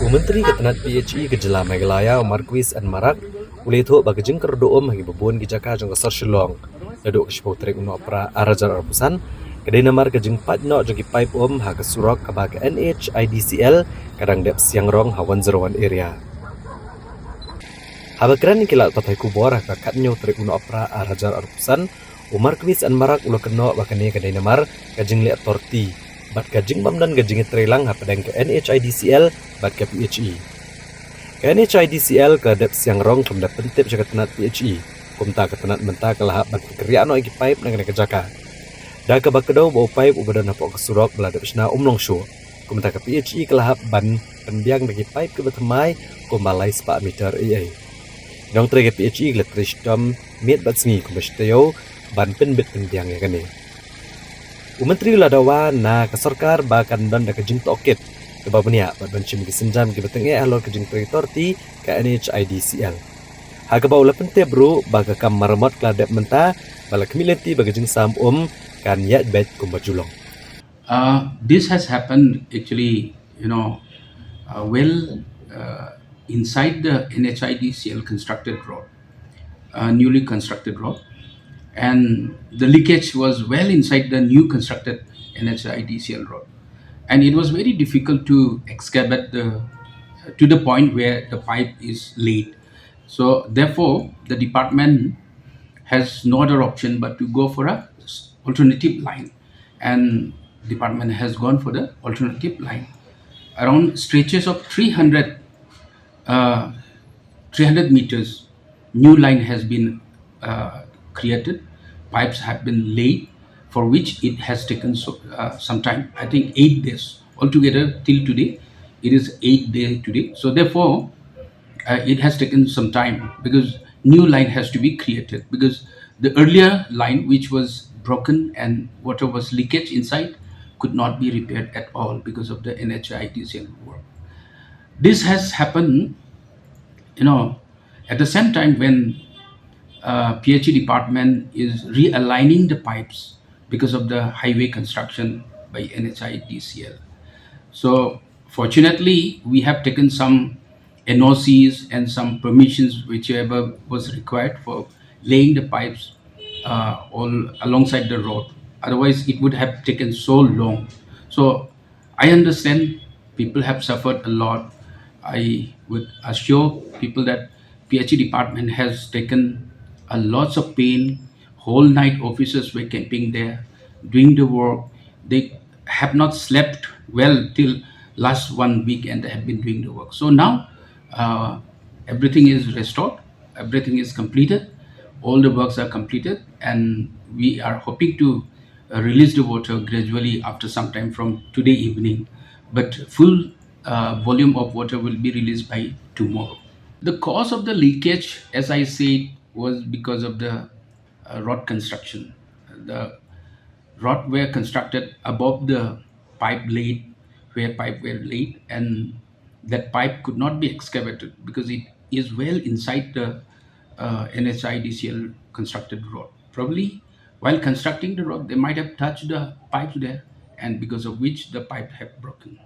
Menteri Ketenat PHE Gejala Megalaya Marcuise and Marak ulitho bagajing kerdoom hagi babun gijaka jong kasar Shillong laduk kishpo trek uno pra arajar arpusan kedai Namar kajing padno jogi pipe haga surok kabag NHIDCL kadang dep siang rong hawan zerwan area. Habakran kila Bthei kubor haka katnyo trek uno pra arajar arpusan Marcuise and Marak ulo keno bakane kedai Namar Jingleh Torti bat ka Jingbym dan iatreilang hapadang ke NHIDCL bat ke PHE. Ke NHIDCL ke dep siang rong kumda pentip jaga tenat PHE kumta ke tenat menta kelahap bat kerja no igi pipe nang kejaka. Da ke bakedau bau pipe ubadan napok ke surok beladep sna umlongshu kumta ke PHE kelahap ban pendiang bagi pipe ke Bthei kumbalai 4 meter ai. Dong tre ke PHE glet tristam met bat sngi kumbesteo ban penbit pendiang ya kane. Menteri ladawa na kasarkar bakan dan da kajing tokit ke babania bat bancim ki senjam ki betenge alor kajing Torti ke NHIDCL. Ha ke baula pente bro baga kam marmot kladep menta bala kemilenti bagajing sam kan yat bet kumbajulong. This has happened actually, inside the NHIDCL constructed road, newly constructed road. And the leakage was well inside the new constructed NHIDCL road, and it was very difficult to excavate to the point where the pipe is laid. So therefore, the department has no other option but to go for a alternative line, and department has gone for the alternative line around stretches of 300 meters. New line has been created, pipes have been laid, for which it has taken some time. I think 8 days altogether till today. It is 8 days today. So therefore, it has taken some time because new line has to be created, because the earlier line which was broken and water was leakage inside could not be repaired at all because of the NHIDCL work. This has happened, at the same time when PHE department is realigning the pipes because of the highway construction by NHIDCL. So fortunately, we have taken some NOCs and some permissions whichever was required for laying the pipes all alongside the road. Otherwise, it would have taken so long. So I understand people have suffered a lot. I would assure people that PHE department has taken a lots of pain. Whole night officers were camping there, doing the work. They have not slept well till last 1 week, and they have been doing the work. So now everything is restored, everything is completed, all the works are completed, and we are hoping to release the water gradually after some time from today evening. But full volume of water will be released by tomorrow. The cause of the leakage, as I said, was because of the rod construction. The rod were constructed above the pipe laid, where pipe were laid, and that pipe could not be excavated because it is well inside the NHIDCL constructed road. Probably while constructing the road, they might have touched the pipes there, and because of which the pipe have broken.